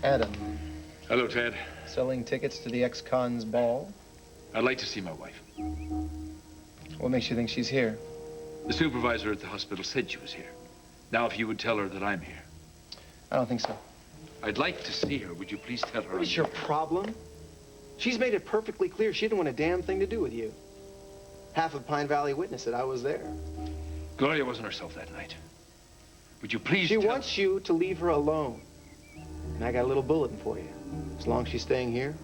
Adam. Hello, Ted. Selling tickets to the ex-con's ball? I'd like to see my wife. What makes you think she's here? The supervisor at the hospital said she was here. Now, if you would tell her that I'm here. I don't think so. I'd like to see her. Would you please tell her? What is your problem? She's made it perfectly clear she didn't want a damn thing to do with you. Half of Pine Valley witnessed it. I was there. Gloria wasn't herself that night. Would you please She wants you to leave her alone. And I got a little bulletin for you. As long as she's staying here,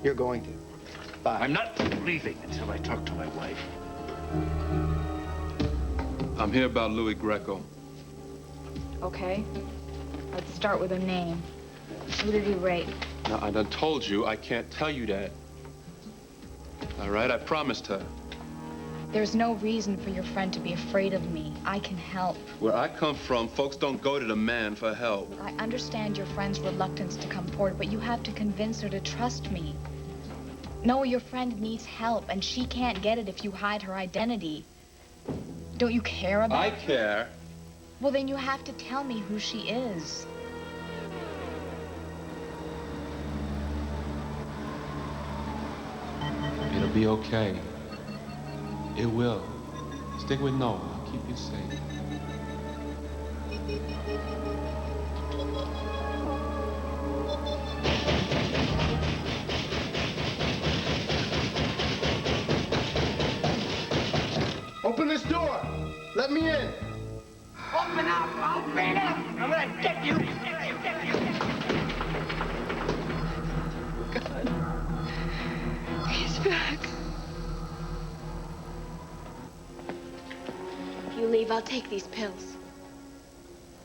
you're going to. Bye. I'm not leaving until I talk to my wife. I'm here about Louis Greco. Okay. Let's start with her name. Who did he rape? Now, I done told you I can't tell you that. All right, I promised her. There's no reason for your friend to be afraid of me. I can help. Where I come from, folks don't go to the man for help. I understand your friend's reluctance to come forward, but you have to convince her to trust me. No, your friend needs help, and she can't get it if you hide her identity. Don't you care about I her? care. Well, then you have to tell me who she is. It'll be okay. It will. Stick with Noah. I'll keep you safe. Open this door. Let me in. Open up! Open up! I'm gonna get you! God. He's back. If you leave, I'll take these pills.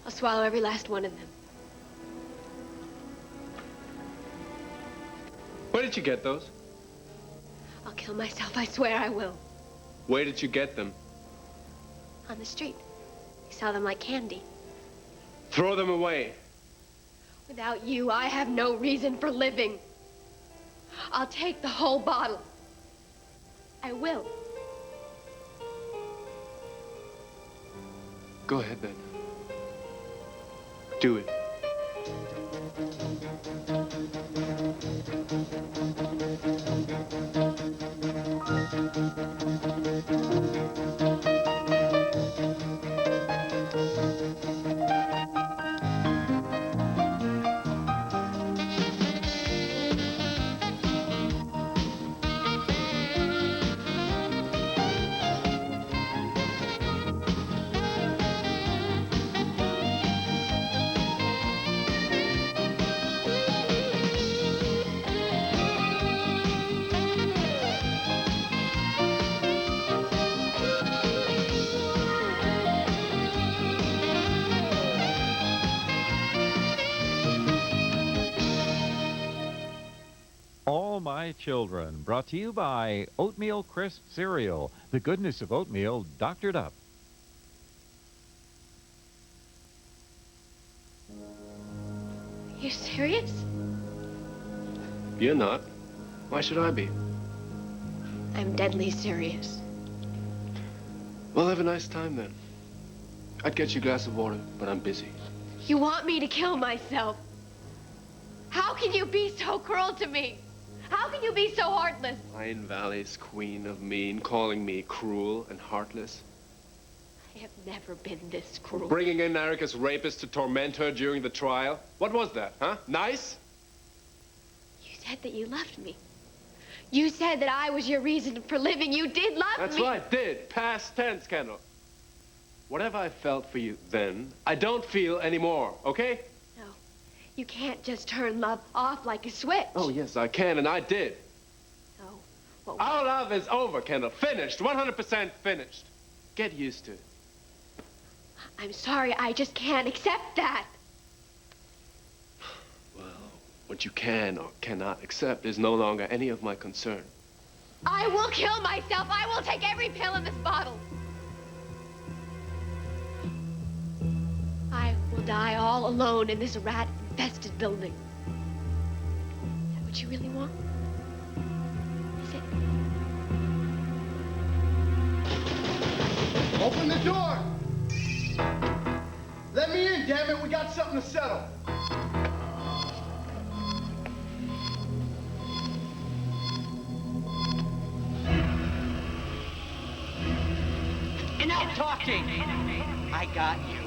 I'll swallow every last one of them. Where did you get those? I'll kill myself, I swear I will. Where did you get them? On the street. I saw them like candy. Throw them away. Without you, I have no reason for living. I'll take the whole bottle. I will. Go ahead, then. Do it. All My Children, brought to you by Oatmeal Crisp Cereal, the goodness of oatmeal doctored up. You're serious? You're not. Why should I be? I'm deadly serious. Well, have a nice time, then. I'd get you a glass of water, but I'm busy. You want me to kill myself? How can you be so cruel to me? How can you be so heartless? Pine Valley's queen of mean, calling me cruel and heartless. I have never been this cruel. Bringing in Erica's rapist to torment her during the trial. What was that, huh? Nice? You said that you loved me. You said that I was your reason for living. You did love That's me. right, did. Past tense, Kendall. Whatever I felt for you then, I don't feel anymore, okay? No, you can't just turn love off like a switch. Oh, yes, I can, and I did. No. What Our love is over, Kendall. Finished. 100% finished. Get used to it. I'm sorry, I just can't accept that. Well, what you can or cannot accept is no longer any of my concern. I will kill myself. I will take every pill in this bottle. I will die all alone in this rat-infested building. Is that what you really want? Is it? Open the door! Let me in, damn it. We got something to settle. talking. I got you.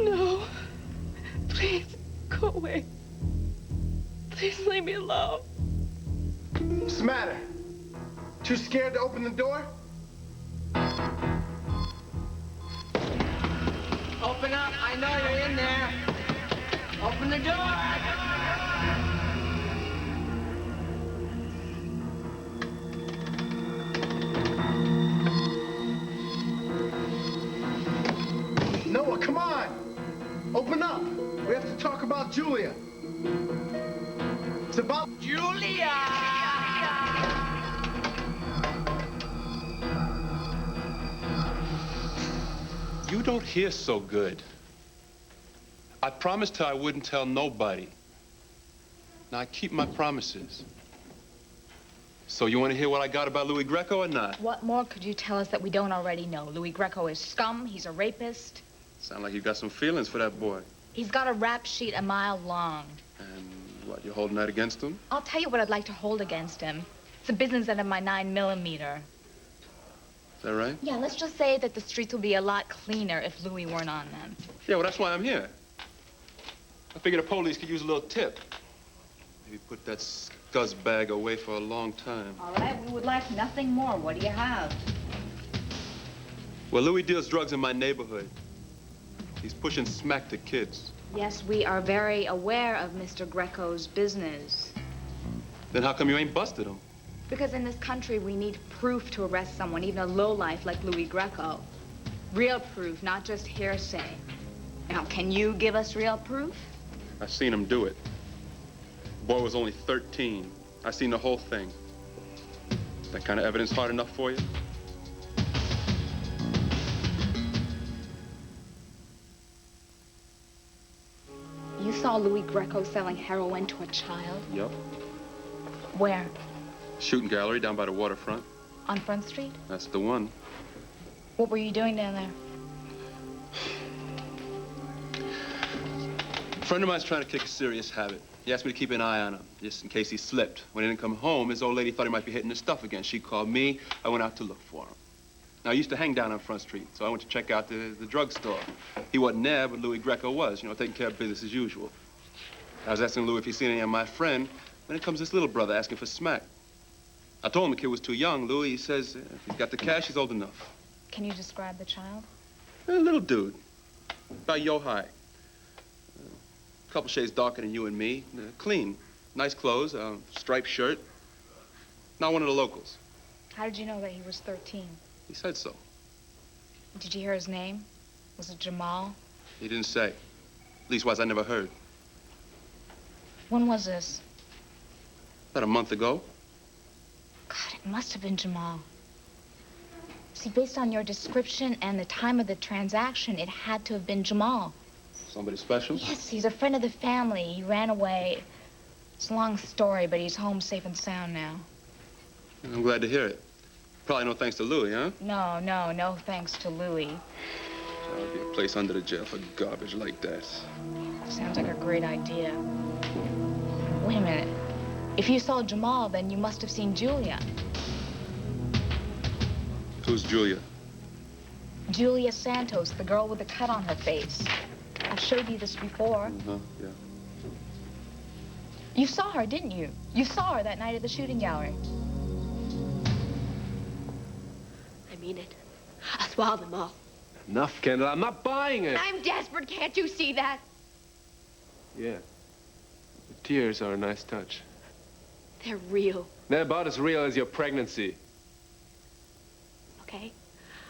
No. Please, go away. Please leave me alone. What's the matter? Too scared to open the door? Open up. I know you're in there. Open the door. Noah, come on! Open up! We have to talk about Julia. It's about Julia! You don't hear so good. I promised her I wouldn't tell nobody. Now, I keep my promises. So you want to hear what I got about Louis Greco or not? What more could you tell us that we don't already know? Louis Greco is scum. He's a rapist. Sound like you got some feelings for that boy. He's got a rap sheet a mile long. And what, you're holding that against him? I'll tell you what I'd like to hold against him. It's a business end of my 9mm. Is that right? Yeah, let's just say that the streets would be a lot cleaner if Louis weren't on them. Yeah, well, that's why I'm here. I figured the police could use a little tip. Maybe put that scuzz bag away for a long time. All right, we would like nothing more. What do you have? Well, Louis deals drugs in my neighborhood. He's pushing smack to kids. Yes, we are very aware of Mr. Greco's business. Then how come you ain't busted him? Because in this country, we need proof to arrest someone, even a lowlife like Louis Greco. Real proof, not just hearsay. Now, can you give us real proof? I seen him do it. Boy was only 13. I seen the whole thing. That kind of evidence hard enough for you? You saw Louis Greco selling heroin to a child? Yep. Where? Shooting gallery down by the waterfront. On Front Street? That's the one. What were you doing down there? A friend of mine's trying to kick a serious habit. He asked me to keep an eye on him, just in case he slipped. When he didn't come home, his old lady thought he might be hitting his stuff again. She called me. I went out to look for him. Now, I used to hang down on Front Street, so I went to check out the drugstore. He wasn't there, but Louis Greco was, you know, taking care of business as usual. I was asking Louis if he'd seen any of my friend, when it comes this little brother asking for smack. I told him the kid was too young. Louis, he says, if he's got the cash, he's old enough. Can you describe the child? A little dude, about yo high. A couple shades darker than you and me. Clean, nice clothes, striped shirt. Not one of the locals. How did you know that he was 13? He said so. Did you hear his name? Was it Jamal? He didn't say. Leastwise, I never heard. When was this? About a month ago. God, it must have been Jamal. See, based on your description and the time of the transaction, it had to have been Jamal. Somebody special? Yes, he's a friend of the family. He ran away. It's a long story, but he's home safe and sound now. I'm glad to hear it. Probably no thanks to Louis, huh? No thanks to Louis. That would be a place under the jail for garbage like that. Sounds like a great idea. Wait a minute. If you saw Jamal, then you must have seen Julia. Who's Julia? Julia Santos, the girl with the cut on her face. I've showed you this before. Uh-huh, yeah. You saw her, didn't you? You saw her that night at the shooting gallery. I mean it. I'll swallow them all. Enough, Kendall. I'm not buying it. I'm desperate. Can't you see that? Yeah. The tears are a nice touch. They're real. They're about as real as your pregnancy. Okay?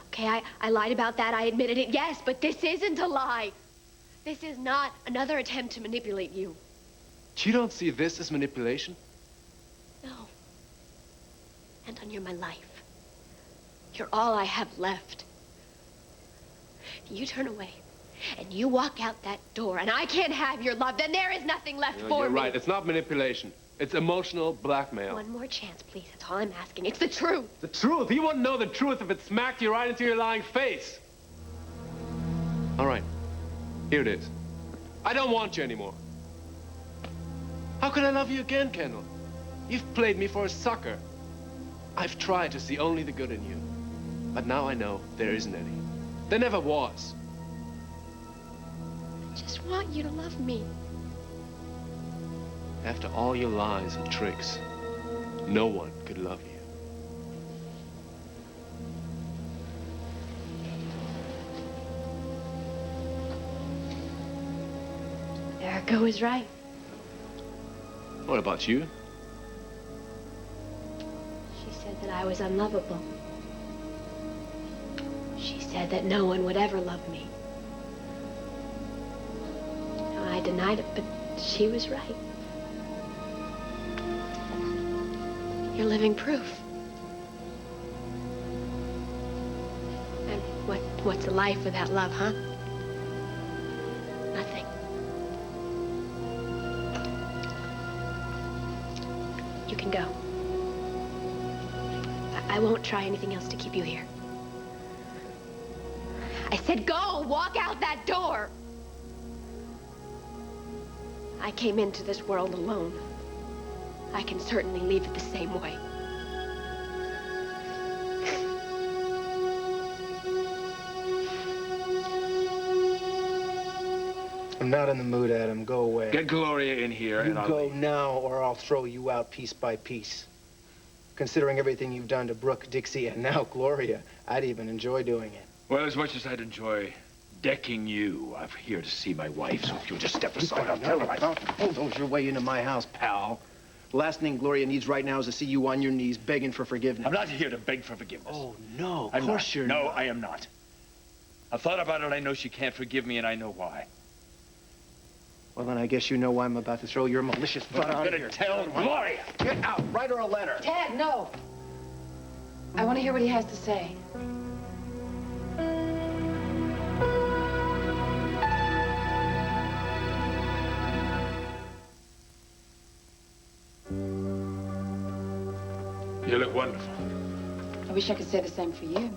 Okay, I lied about that. I admitted it, yes, but this isn't a lie. This is not another attempt to manipulate you. You don't see this as manipulation? No. Anton, you're my life. You're all I have left. If you turn away and you walk out that door and I can't have your love, then there is nothing left for you're me. right. It's not manipulation. It's emotional blackmail. One more chance, please. That's all I'm asking. It's the truth. The truth? You wouldn't know the truth if it smacked you right into your lying face. All right. Here it is. I don't want you anymore. How could I love you again, Kendall? You've played me for a sucker. I've tried to see only the good in you. But now I know there isn't any. There never was. I just want you to love me. After all your lies and tricks, no one could love you. Erica was right. What about you? She said that I was unlovable. She said that no one would ever love me. I denied it, but she was right. You're living proof. And what's a life without love, huh? Nothing. You can go. I won't try anything else to keep you here. I said go! Walk out that door! I came into this world alone. I can certainly leave it the same way. I'm not in the mood, Adam. Go away. Get Gloria in here You and I'll go leave. now, or I'll throw you out piece by piece. Considering everything you've done to Brooke, Dixie, and now Gloria, I'd even enjoy doing it. Well, as much as I'd enjoy decking you, I'm here to see my wife, so if you'll just step aside, I'll tell her I... Don't bulldoze your way into my house, pal. The last thing Gloria needs right now is to see you on your knees begging for forgiveness. I'm not here to beg for forgiveness. Oh, no, I'm of course not. you're No, not. I am not. I've thought about it. I know she can't forgive me, and I know why. Well, then I guess you know why I'm about to throw your malicious butt I'm out of gonna here. tell Gloria. Get out. Write her a letter. Ted, no. I want to hear what he has to say. You look wonderful. I wish I could say the same for you,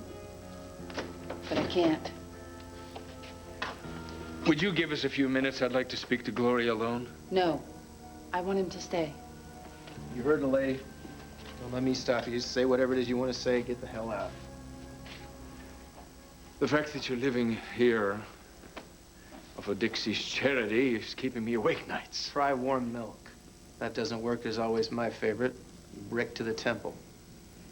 but I can't. Would you give us a few minutes? I'd like to speak to Gloria alone. No, I want him to stay. You heard the lady. Don't let me stop you. Just say whatever it is you want to say. Get the hell out. The fact that you're living here for Dixie's charity is keeping me awake nights. Try warm milk. That doesn't work. There's always my favorite. Brick to the temple.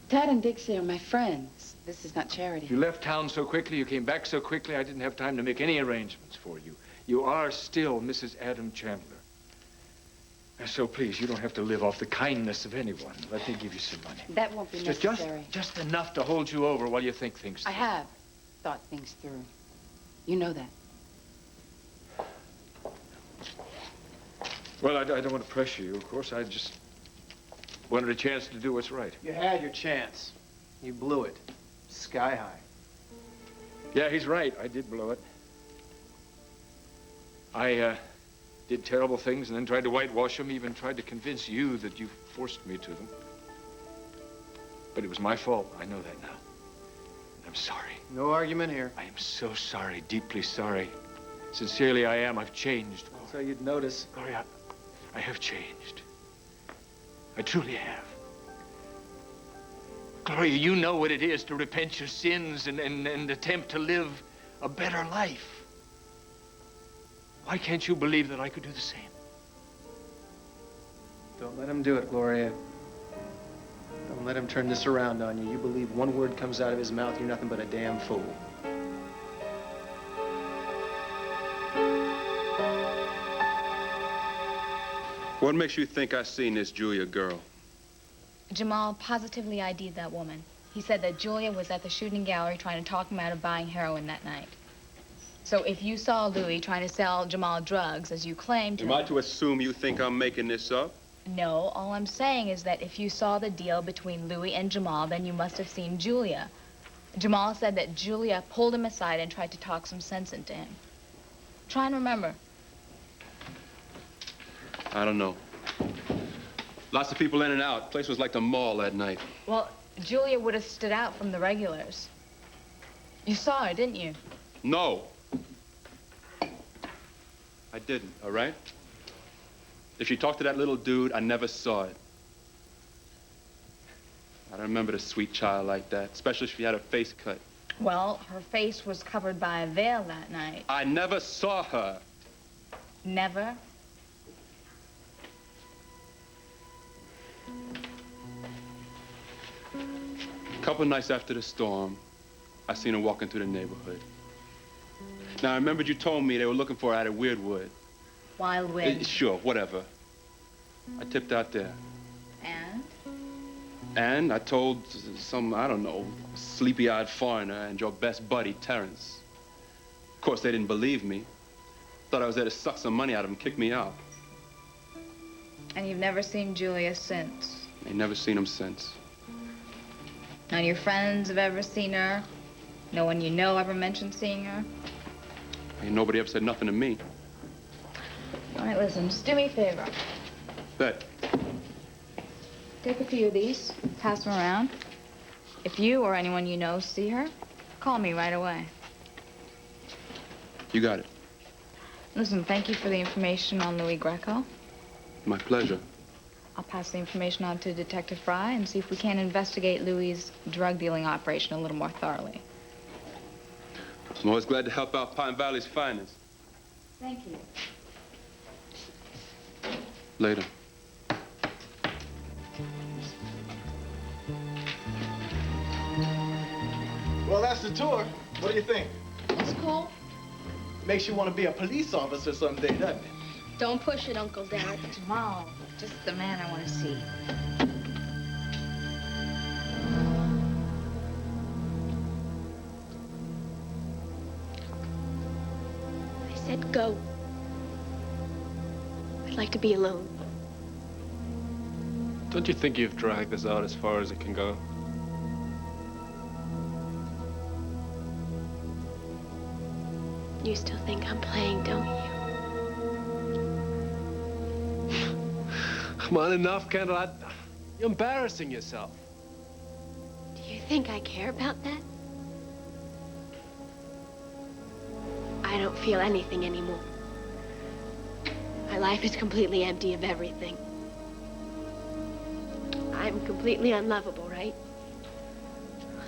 Ted and Dixie are my friends. This is not charity. You left town so quickly, you came back so quickly, I didn't have time to make any arrangements for you. You are still Mrs. Adam Chandler. And so please, you don't have to live off the kindness of anyone. Let me give you some money. That won't be necessary. Just enough to hold you over while you think things through. I have thought things through. You know that. Well, I don't want to pressure you, of course. I just wanted a chance to do what's right. You had your chance. You blew it. Sky high. Yeah, he's right. I did blow it. I did terrible things and then tried to whitewash them, even tried to convince you that you forced me to them. But it was my fault. I know that now. I'm sorry. No argument here. I am so sorry, deeply sorry. Sincerely, I am. I've changed. So you'd notice. Gloria, I have changed. I truly have. Gloria, you know what it is to repent your sins and attempt to live a better life. Why can't you believe that I could do the same? Don't let him do it, Gloria. Don't let him turn this around on you. You believe one word comes out of his mouth, you're nothing but a damn fool. What makes you think I seen this Julia girl? Jamal positively ID'd that woman. He said that Julia was at the shooting gallery trying to talk him out of buying heroin that night. So if you saw Louis trying to sell Jamal drugs, as you claimed to... Am I to assume you think I'm making this up? No, all I'm saying is that if you saw the deal between Louis and Jamal, then you must have seen Julia. Jamal said that Julia pulled him aside and tried to talk some sense into him. Try and remember. I don't know. Lots of people in and out. Place was like the mall that night. Well, Julia would have stood out from the regulars. You saw her, didn't you? No. I didn't, all right? If she talked to that little dude, I never saw it. I don't remember a sweet child like that, especially if she had her face cut. Well, her face was covered by a veil that night. I never saw her. Never? A couple nights after the storm, I seen her walking through the neighborhood. Now, I remembered you told me they were looking for her out at Weirdwood. Wildwood. Sure, whatever. I tipped out there. And? And I told some, I don't know, sleepy-eyed foreigner and your best buddy, Terrence. Of course, they didn't believe me. Thought I was there to suck some money out of them and kick me out. And you've never seen Julia since? Ain't never seen him since. None of your friends have ever seen her? No one you know ever mentioned seeing her? Ain't nobody ever said nothing to me. All right, listen, just do me a favor. Bet. Take a few of these, pass them around. If you or anyone you know see her, call me right away. You got it. Listen, thank you for the information on Louis Greco. My pleasure. I'll pass the information on to Detective Fry and see if we can investigate Louis's drug dealing operation a little more thoroughly. I'm always glad to help out Pine Valley's finest. Thank you. Later. Well, that's the tour. What do you think? It's cool. Makes you want to be a police officer someday, doesn't it? Don't push it, Uncle Derek. Jamal, just the man I want to see. I said go. I'd like to be alone. Don't you think you've dragged this out as far as it can go? You still think I'm playing, don't you? Come on, enough, Kendall. You're embarrassing yourself. Do you think I care about that? I don't feel anything anymore. My life is completely empty of everything. I'm completely unlovable, right?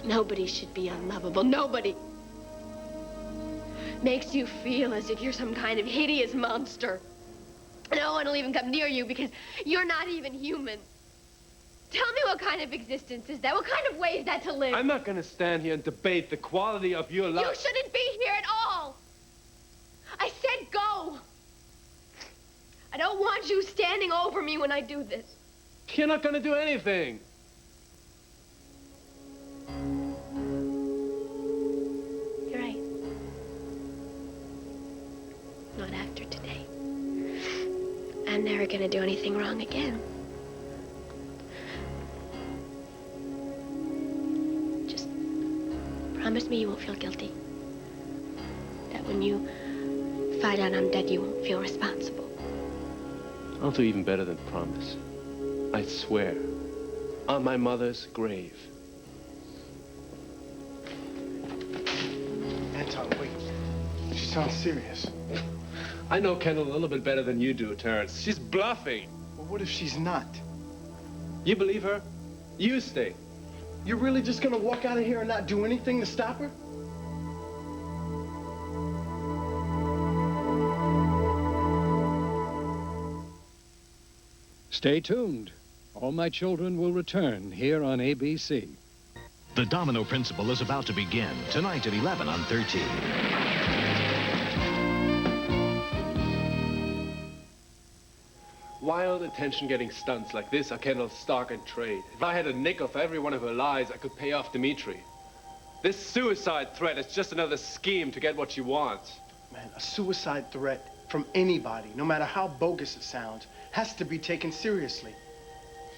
Nobody should be unlovable. Nobody. Makes you feel as if you're some kind of hideous monster. No one will even come near you because you're not even human. Tell me what kind of existence is that? What kind of way is that to live? I'm not going to stand here and debate the quality of your life. You shouldn't be here at all. I said go. I don't want you standing over me when I do this. You're not going to do anything. You're right. Not after today. I'm never going to do anything wrong again. Just promise me you won't feel guilty. That when you find out I'm dead, you won't feel responsible. I'll do even better than promise. I swear. On my mother's grave. Anton, wait. She sounds serious. I know Kendall a little bit better than you do, Terrence. She's bluffing. Well, what if she's not? You believe her? You stay. You're really just gonna walk out of here and not do anything to stop her? Stay tuned. All My Children will return here on ABC. The Domino Principle is about to begin tonight at 11 on 13. Wild attention-getting stunts like this are Kendall's stock and trade. If I had a nickel for every one of her lies, I could pay off Dimitri. This suicide threat is just another scheme to get what she wants. Man, a suicide threat from anybody, no matter how bogus it sounds, has to be taken seriously.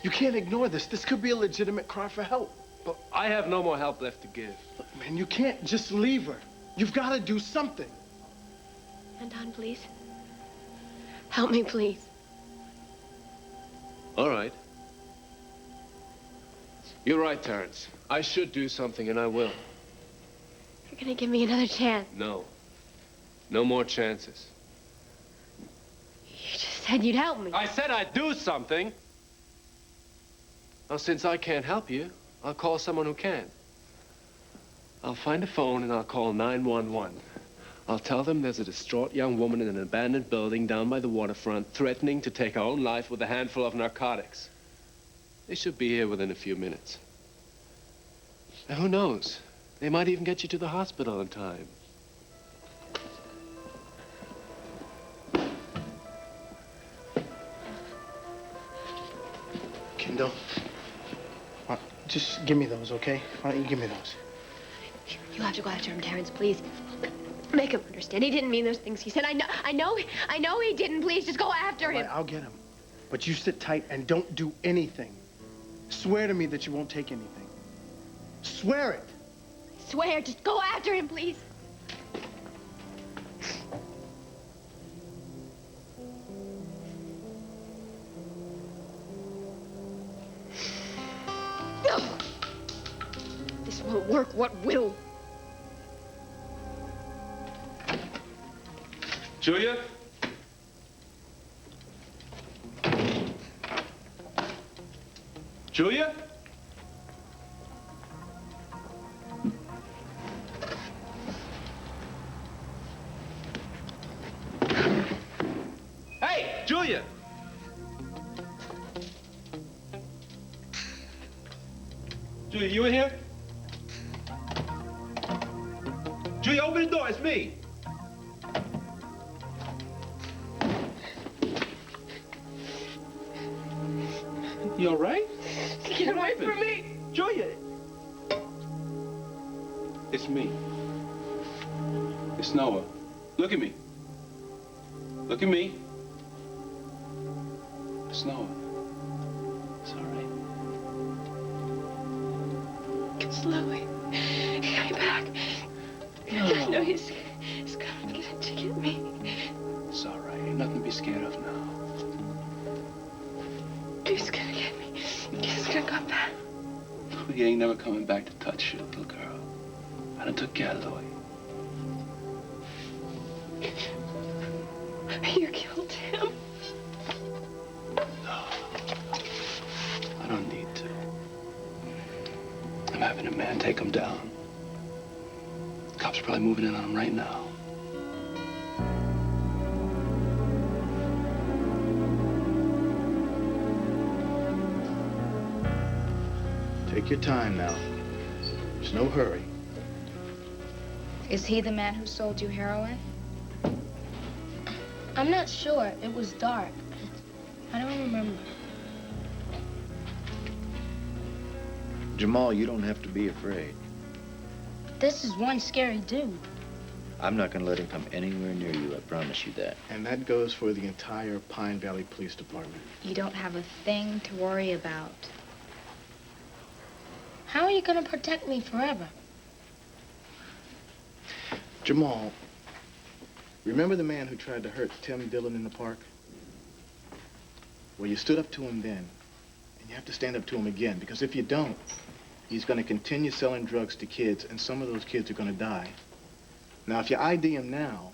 You can't ignore this. This could be a legitimate cry for help. But I have no more help left to give. Look, man, you can't just leave her. You've got to do something. Anton, please. Help me, please. All right. You're right, Terrence. I should do something, and I will. You're gonna give me another chance. No. No more chances. You just said you'd help me. I said I'd do something. Well, since I can't help you, I'll call someone who can. I'll find a phone and I'll call 911. I'll tell them there's a distraught young woman in an abandoned building down by the waterfront threatening to take her own life with a handful of narcotics. They should be here within a few minutes. Now, who knows? They might even get you to the hospital in time. Kendall, just give me those, okay? Why don't you give me those? You have to go after him, Terrence, please. Make him understand. He didn't mean those things he said. I know he didn't. Please, just go after him. Right, I'll get him. But you sit tight and don't do anything. Swear to me that you won't take anything. Swear it. Swear, just go after him, please. No. This won't work. What will? Julia? Julia? Hey, Julia! Julia, you in here? Julia, open the door. It's me. You all right? Get away from me! Julia! It's me. It's Noah. Look at me. Look at me. It's Noah. It's all right. Slowly. He'll be back. No. I know he's coming to get me. It's all right. Ain't nothing to be scared of now. He's gonna get me. He's gonna come back. He ain't never coming back to touch you, little girl. I done took care of Louie. You killed him. No. I don't need to. I'm having a man take him down. Cops are probably moving in on him right now. Take your time now. There's no hurry. Is he the man who sold you heroin? I'm not sure. It was dark. I don't remember. Jamal, you don't have to be afraid. This is one scary dude. I'm not going to let him come anywhere near you, I promise you that. And that goes for the entire Pine Valley Police Department. You don't have a thing to worry about. How are you gonna protect me forever? Jamal, remember the man who tried to hurt Tim Dillon in the park? Well, you stood up to him then, and you have to stand up to him again, because if you don't, he's gonna continue selling drugs to kids, and some of those kids are gonna die. Now, if you ID him now,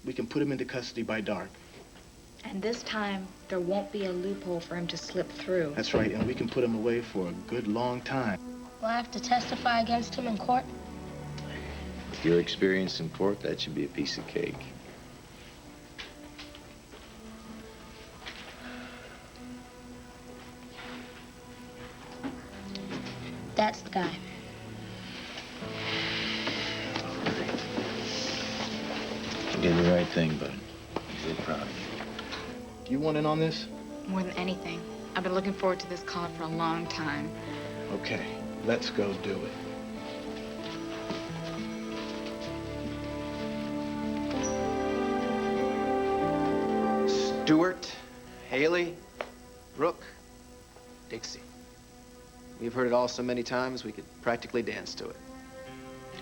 we can put him into custody by dark. And this time, there won't be a loophole for him to slip through. That's right, and we can put him away for a good long time. Will I have to testify against him in court? With your experience in court, that should be a piece of cake. That's the guy. You did the right thing, bud. I'm real proud of you. You want in on this? More than anything. I've been looking forward to this call for a long time. Okay, let's go do it. Stewart, Haley, Brooke, Dixie. We've heard it all so many times we could practically dance to it.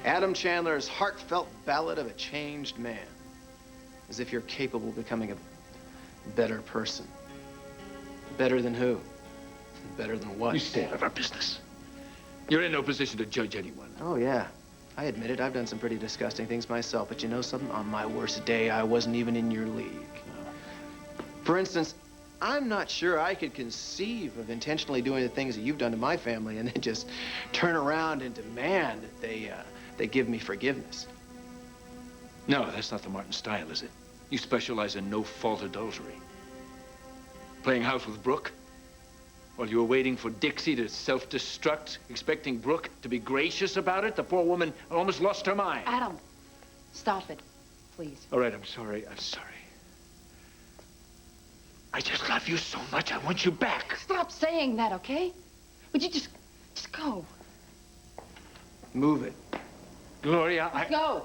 Adam Chandler's heartfelt ballad of a changed man. As if you're capable of becoming a better person. Better than who? Better than what? You stay out of our business. You're in no position to judge anyone. Oh, yeah. I admit it. I've done some pretty disgusting things myself. But you know something? On my worst day, I wasn't even in your league. For instance, I'm not sure I could conceive of intentionally doing the things that you've done to my family and then just turn around and demand that they give me forgiveness. No, that's not the Martin style, is it? You specialize in no-fault adultery. Playing house with Brooke? While you were waiting for Dixie to self-destruct, expecting Brooke to be gracious about it, the poor woman almost lost her mind. Adam, stop it, please. All right, I'm sorry. I'm sorry. I just love you so much. I want you back. Stop saying that, okay? Would you just go? Move it. Gloria, Go.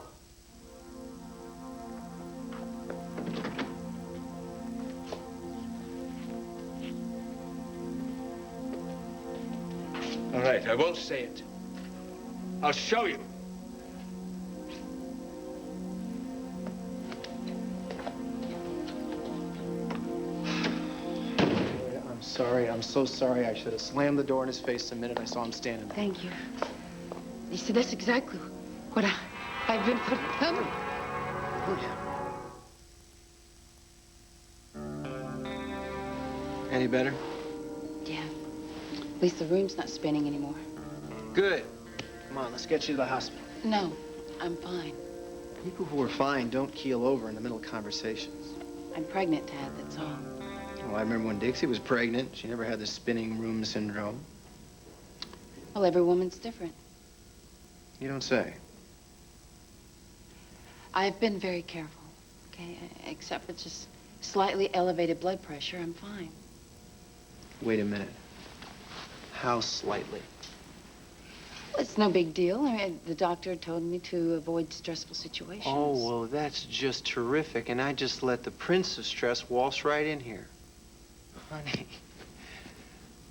All right, I won't say it. I'll show you. I'm sorry. I'm so sorry. I should have slammed the door in his face the minute I saw him standing there. Thank you. You see, that's exactly what I've been put through. Any better? Yeah. At least the room's not spinning anymore. Good. Come on, let's get you to the hospital. No, I'm fine. People who are fine don't keel over in the middle of conversations. I'm pregnant, Tad, that's all. Well, I remember when Dixie was pregnant. She never had the spinning room syndrome. Well, every woman's different. You don't say. I've been very careful, okay? Except for just slightly elevated blood pressure, I'm fine. Wait a minute. How slightly? Well, it's no big deal. I mean, the doctor told me to avoid stressful situations. Oh, well, that's just terrific. And I just let the prince of stress waltz right in here. Honey,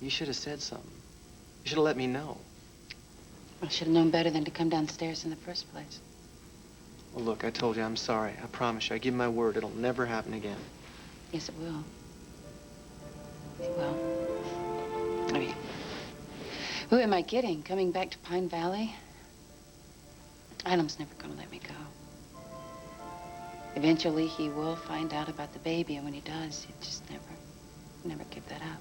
you should have said something. You should have let me know. I should have known better than to come downstairs in the first place. Well, look, I told you I'm sorry. I promise you. I give you my word. It'll never happen again. Yes, it will. It will. I mean, who am I kidding? Coming back to Pine Valley? Adam's never gonna let me go. Eventually, he will find out about the baby, and when he does, he'll just never give that up.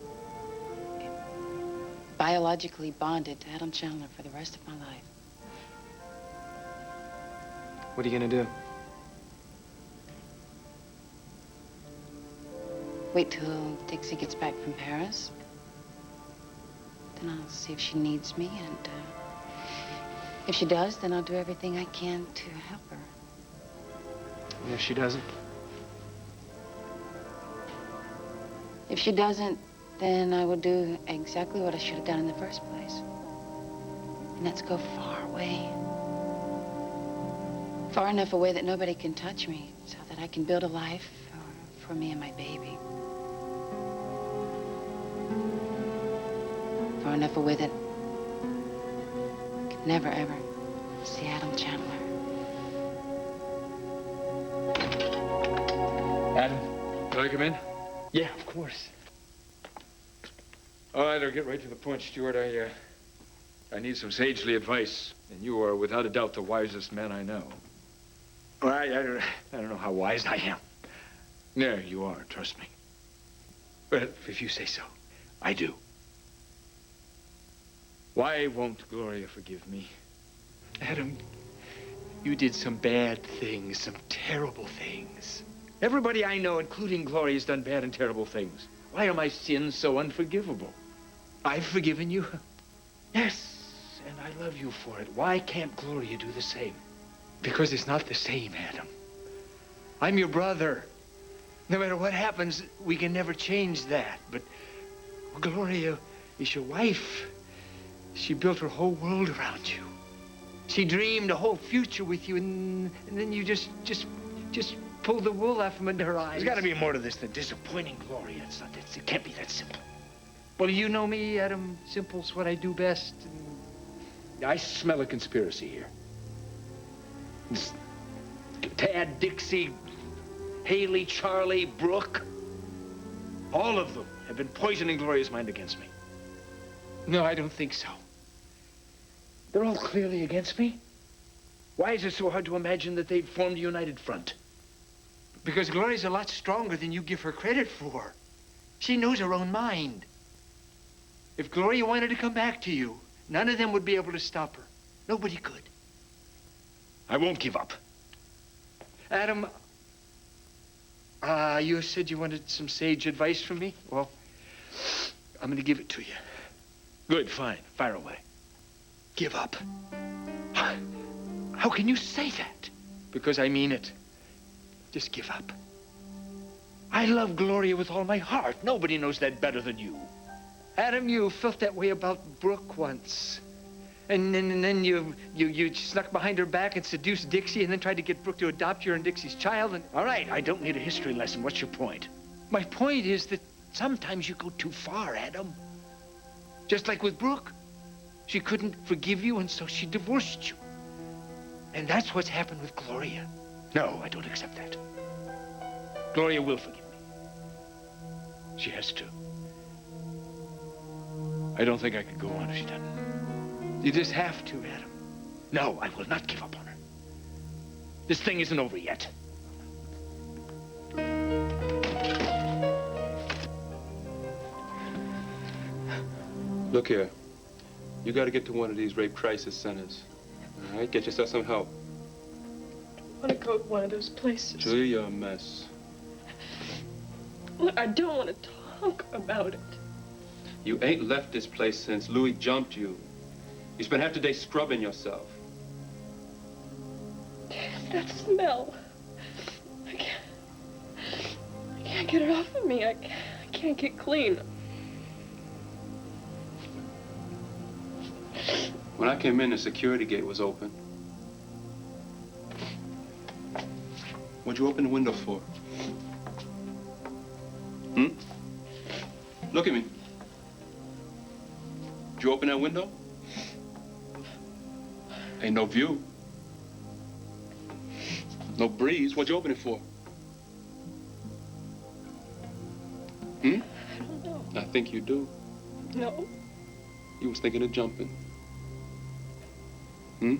Biologically bonded to Adam Chandler for the rest of my life. What are you gonna do? Wait till Dixie gets back from Paris. Then I'll see if she needs me, and if she does, then I'll do everything I can to help her. And if she doesn't? If she doesn't, then I will do exactly what I should have done in the first place. And that's go far away. Far enough away that nobody can touch me, so that I can build a life for me and my baby. Far enough away that I could never, ever see Adam Chandler. Adam, can I come in? Yeah, of course. All right, I'll get right to the point, Stuart. I need some sagely advice, and you are without a doubt the wisest man I know. Well, I don't know how wise I am. No, you are, trust me. But if you say so, I do. Why won't Gloria forgive me? Adam, you did some bad things, some terrible things. Everybody I know, including Gloria, has done bad and terrible things. Why are my sins so unforgivable? I've forgiven you. Yes, and I love you for it. Why can't Gloria do the same? Because it's not the same, Adam. I'm your brother. No matter what happens, we can never change that. But Gloria is your wife. She built her whole world around you. She dreamed a whole future with you, and then you just pulled the wool out from under her eyes. There's got to be more to this than disappointing Gloria. It can't be that simple. Well, you know me, Adam. Simple's what I do best. And I smell a conspiracy here. Tad, Dixie, Haley, Charlie, Brooke, all of them have been poisoning Gloria's mind against me. No, I don't think so. They're all clearly against me. Why is it so hard to imagine that they've formed a united front? Because Gloria's a lot stronger than you give her credit for. She knows her own mind. If Gloria wanted to come back to you, none of them would be able to stop her. Nobody could. I won't give up. Adam, you said you wanted some sage advice from me? Well, I'm going to give it to you. Good, fine. Fire away. Give up. How can you say that? Because I mean it. Just give up. I love Gloria with all my heart. Nobody knows that better than you. Adam, you felt that way about Brooke once. And then you snuck behind her back and seduced Dixie and then tried to get Brooke to adopt you and Dixie's child. And all right, I don't need a history lesson. What's your point? My point is that sometimes you go too far, Adam. Just like with Brooke. She couldn't forgive you, and so she divorced you. And that's what's happened with Gloria. No, I don't accept that. Gloria will forgive me. She has to. I don't think I could go on if she doesn't. You just have to, Adam. No, I will not give up on her. This thing isn't over yet. Look here. You got to get to one of these rape crisis centers. All right? Get yourself some help. I want to go to one of those places. Julia, you're a mess. Look, I don't want to talk about it. You ain't left this place since Louis jumped you. You spent half the day scrubbing yourself. That smell. I can't get it off of me. I can't get clean. When I came in, the security gate was open. What'd you open the window for? Hmm? Look at me. Did you open that window? Ain't no view. No breeze. What'd you open it for? Hmm? I don't know. I think you do. No. You was thinking of jumping. Hmm?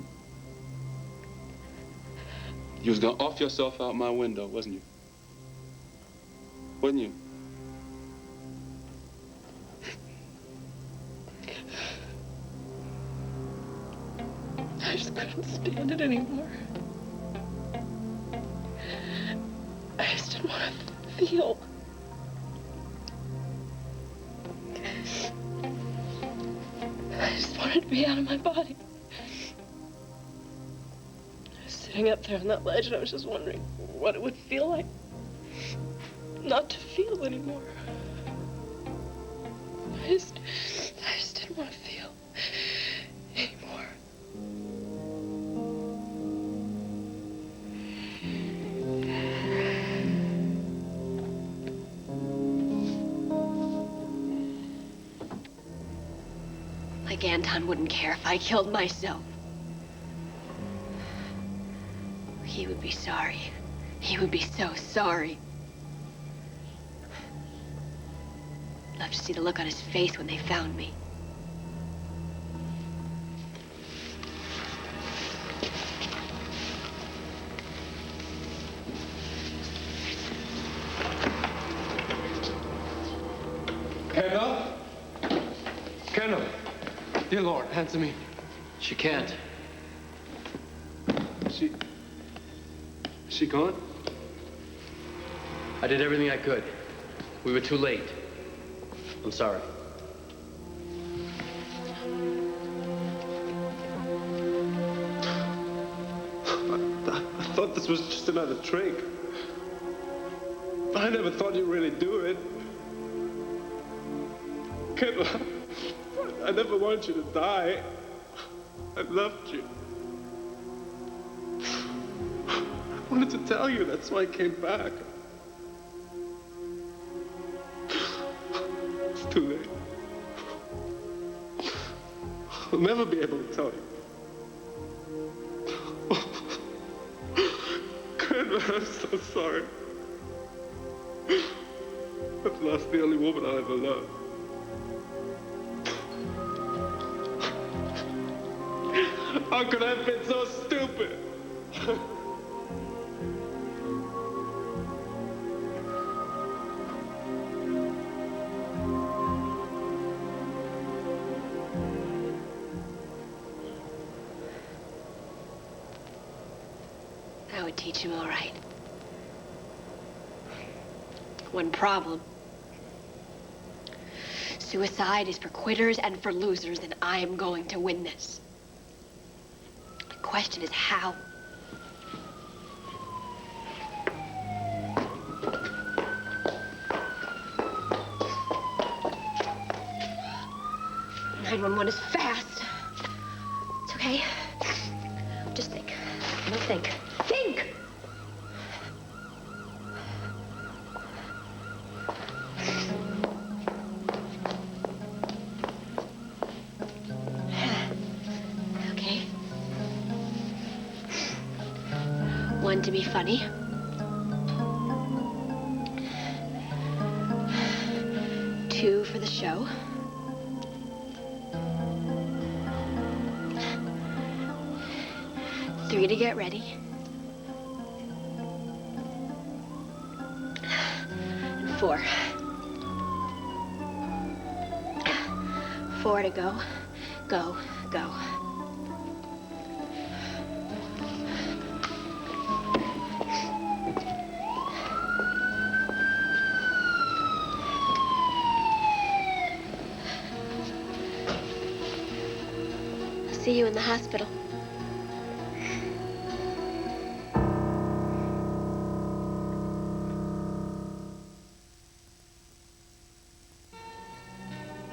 You was gonna off yourself out my window, wasn't you? Wasn't you? I just couldn't stand it anymore. I just didn't want to feel. I just wanted to be out of my body. I was sitting up there on that ledge and I was just wondering what it would feel like not to feel anymore. I just didn't want to feel anymore. Like Anton wouldn't care if I killed myself. He would be sorry. He would be so sorry. Love to see the look on his face when they found me. Kendall? Kendall. Dear Lord, answer me. She can't. She gone? I did everything I could. We were too late. I'm sorry. I thought this was just another trick. I never thought you'd really do it. Kendall, I never wanted you to die. I loved you. I wanted to tell you, that's why I came back. It's too late. I'll never be able to tell you. Kendall, I'm so sorry. I've lost the only woman I'll ever love. How could I have been so stupid? I would teach him all right. One problem. Suicide is for quitters and for losers, and I am going to win this. The question is how. "911 is fast. It's okay. Just think. No, think. Think! Okay. 1, to be funny. 2, for the show. 3, to get ready. And 4. 4 to go. Go, go. I'll see you in the hospital.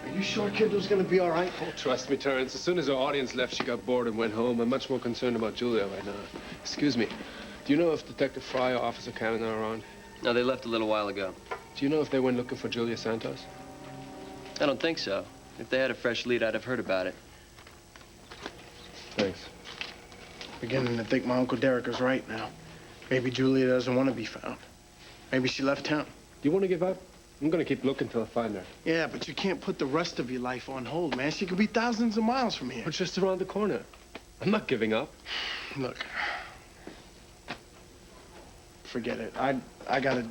Are you sure Kendall's gonna be all right? Oh, trust me, Terrence. As soon as our audience left, she got bored and went home. I'm much more concerned about Julia right now. Excuse me. Do you know if Detective Fry or Officer Cannon are around? No, they left a little while ago. Do you know if they went looking for Julia Santos? I don't think so. If they had a fresh lead, I'd have heard about it. Thanks. Beginning to think my Uncle Derek is right now. Maybe Julia doesn't want to be found. Maybe she left town. Do you want to give up? I'm gonna keep looking till I find her. Yeah, but you can't put the rest of your life on hold, man. She could be thousands of miles from here. We're just around the corner. I'm not giving up. Look, forget it. I gotta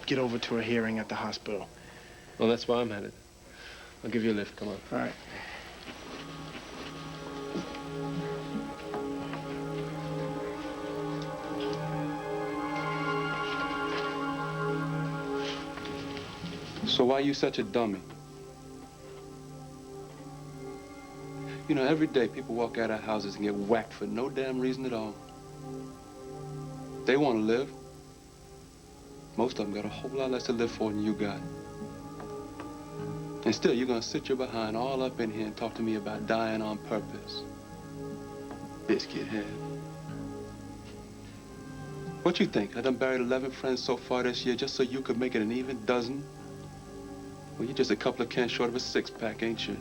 get over to a hearing at the hospital. Well, that's where I'm headed. I'll give you a lift. Come on. All right. So why are you such a dummy? You know, every day people walk out of houses and get whacked for no damn reason at all. They want to live. Most of them got a whole lot less to live for than you got. And still, you're gonna sit your behind all up in here and talk to me about dying on purpose. Biscuit head. What you think? I done buried 11 friends so far this year just so you could make it an even dozen? Well, you're just a couple of cans short of a six-pack, ain't you?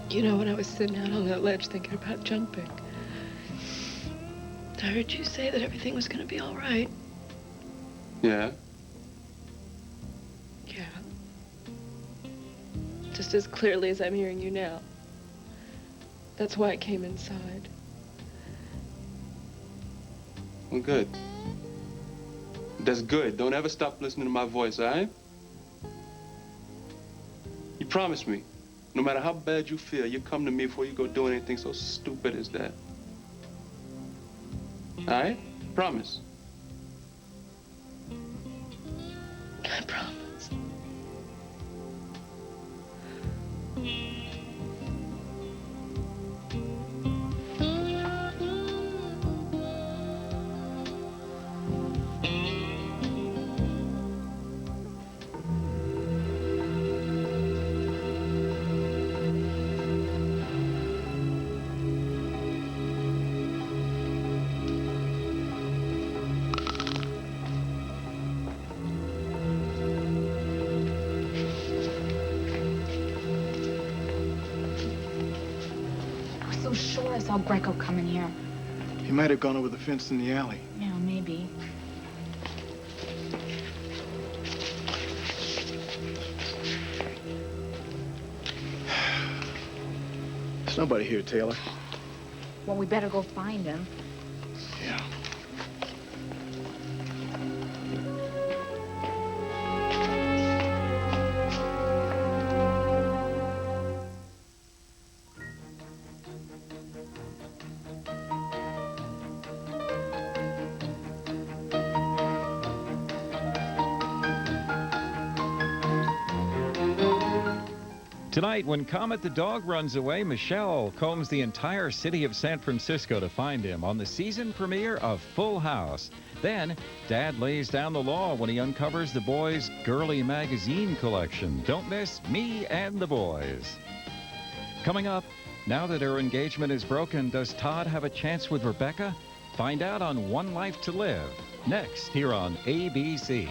You know, when I was sitting out on that ledge thinking about jumping, I heard you say that everything was going to be all right. Yeah? Yeah. Just as clearly as I'm hearing you now. That's why I came inside. Well, good. That's good. Don't ever stop listening to my voice, all right? You promise me, no matter how bad you feel, you come to me before you go do anything so stupid as that. All right? Promise. I promise. I was so sure I saw Greco come in here. He might have gone over the fence in the alley. Yeah, maybe. There's nobody here, Taylor. Well, we better go find him. Yeah. Tonight, when Comet the dog runs away, Michelle combs the entire city of San Francisco to find him on the season premiere of Full House. Then, Dad lays down the law when he uncovers the boys' girly magazine collection. Don't miss Me and the Boys. Coming up, now that her engagement is broken, does Todd have a chance with Rebecca? Find out on One Life to Live, next here on ABC.